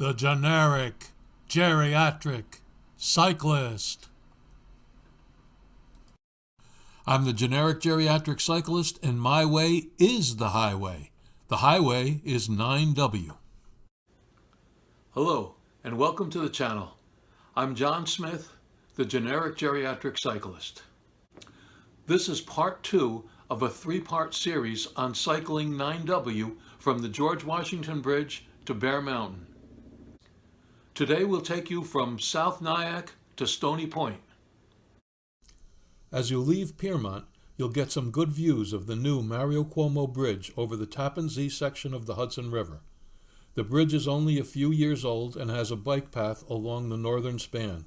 The generic geriatric cyclist. I'm the generic geriatric cyclist, and my way is the highway. The highway is 9W. Hello, and welcome to the channel. I'm John Smith, the generic geriatric cyclist. This is part 2 of a 3-part series on cycling 9W from the George Washington Bridge to Bear Mountain. Today we'll take you from South Nyack to Stony Point. As you leave Piermont, you'll get some good views of the new Mario Cuomo Bridge over the Tappan Zee section of the Hudson River. The bridge is only a few years old and has a bike path along the northern span.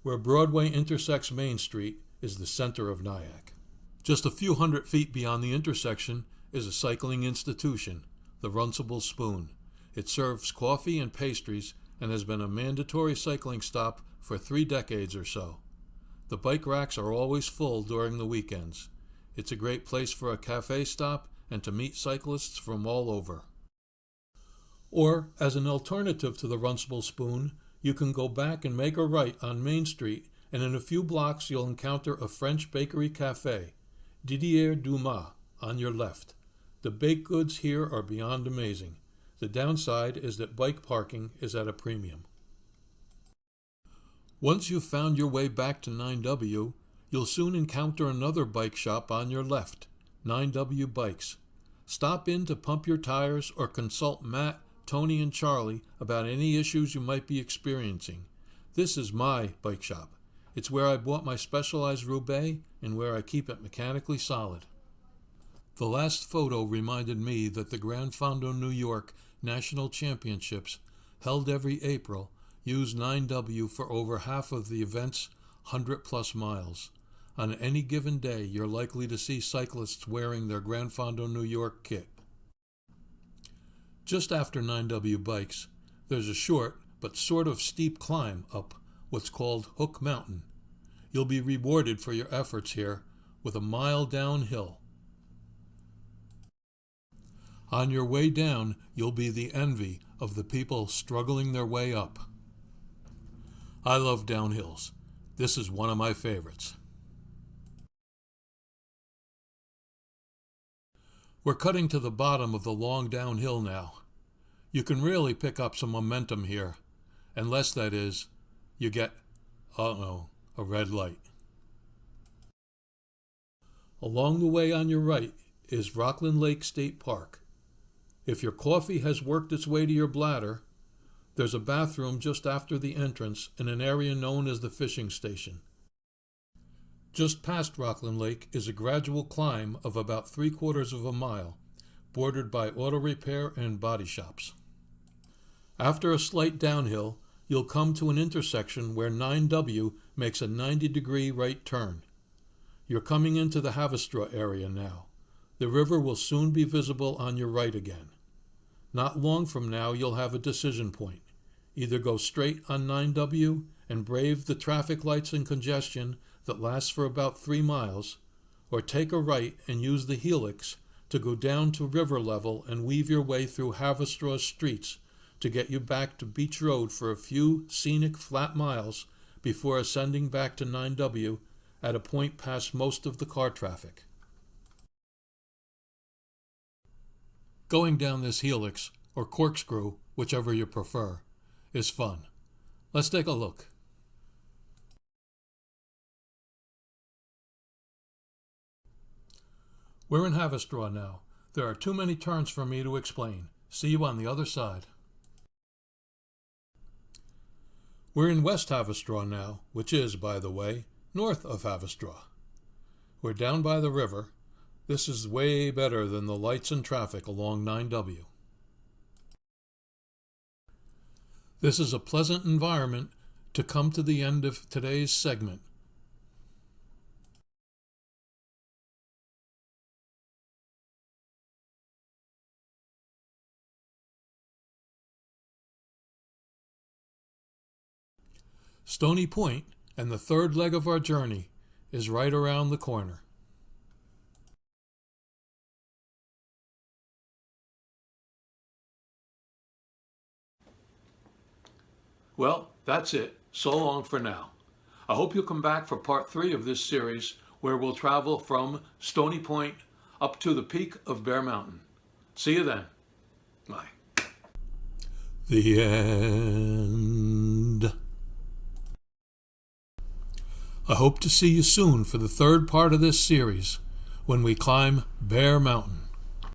Where Broadway intersects Main Street is the center of Nyack. Just a few hundred feet beyond the intersection is a cycling institution, the Runcible Spoon. It serves coffee and pastries and has been a mandatory cycling stop for 3 decades or so. The bike racks are always full during the weekends. It's a great place for a cafe stop and to meet cyclists from all over. Or, as an alternative to the Runcible Spoon, you can go back and make a right on Main Street, and in a few blocks you'll encounter a French bakery cafe, Didier Dumas, on your left. The baked goods here are beyond amazing. The downside is that bike parking is at a premium. Once you've found your way back to 9W, you'll soon encounter another bike shop on your left, 9W Bikes. Stop in to pump your tires or consult Matt, Tony, and Charlie about any issues you might be experiencing. This is my bike shop. It's where I bought my Specialized Roubaix and where I keep it mechanically solid. The last photo reminded me that the Grand Fondo New York National Championships, held every April, use 9W for over half of the event's 100-plus miles. On any given day, you're likely to see cyclists wearing their Grand Fondo New York kit. Just after 9W Bikes, there's a short but sort of steep climb up what's called Hook Mountain. You'll be rewarded for your efforts here with a mile downhill. On your way down, you'll be the envy of the people struggling their way up. I love downhills. This is one of my favorites. We're cutting to the bottom of the long downhill now. You can really pick up some momentum here, unless, that is, you get, a red light. Along the way on your right is Rockland Lake State Park. If your coffee has worked its way to your bladder, there's a bathroom just after the entrance in an area known as the fishing station. Just past Rockland Lake is a gradual climb of about 3/4 of a mile, bordered by auto repair and body shops. After a slight downhill, you'll come to an intersection where 9W makes a 90-degree right turn. You're coming into the Haverstraw area now. The river will soon be visible on your right again. Not long from now, you'll have a decision point. Either go straight on 9W and brave the traffic lights and congestion that lasts for about 3 miles, or take a right and use the helix to go down to river level and weave your way through Haverstraw streets to get you back to Beach Road for a few scenic flat miles before ascending back to 9W at a point past most of the car traffic. Going down this helix, or corkscrew, whichever you prefer, is fun. Let's take a look. We're in Haverstraw now. There are too many turns for me to explain. See you on the other side. We're in West Haverstraw now, which is, by the way, north of Haverstraw. We're down by the river. This is way better than the lights and traffic along 9W. This is a pleasant environment to come to the end of today's segment. Stony Point, and the third leg of our journey, is right around the corner. Well, that's it. So long for now. I hope you'll come back for part 3 of this series, where we'll travel from Stony Point up to the peak of Bear Mountain. See you then. Bye. The end. I hope to see you soon for the 3rd part of this series, when we climb Bear Mountain.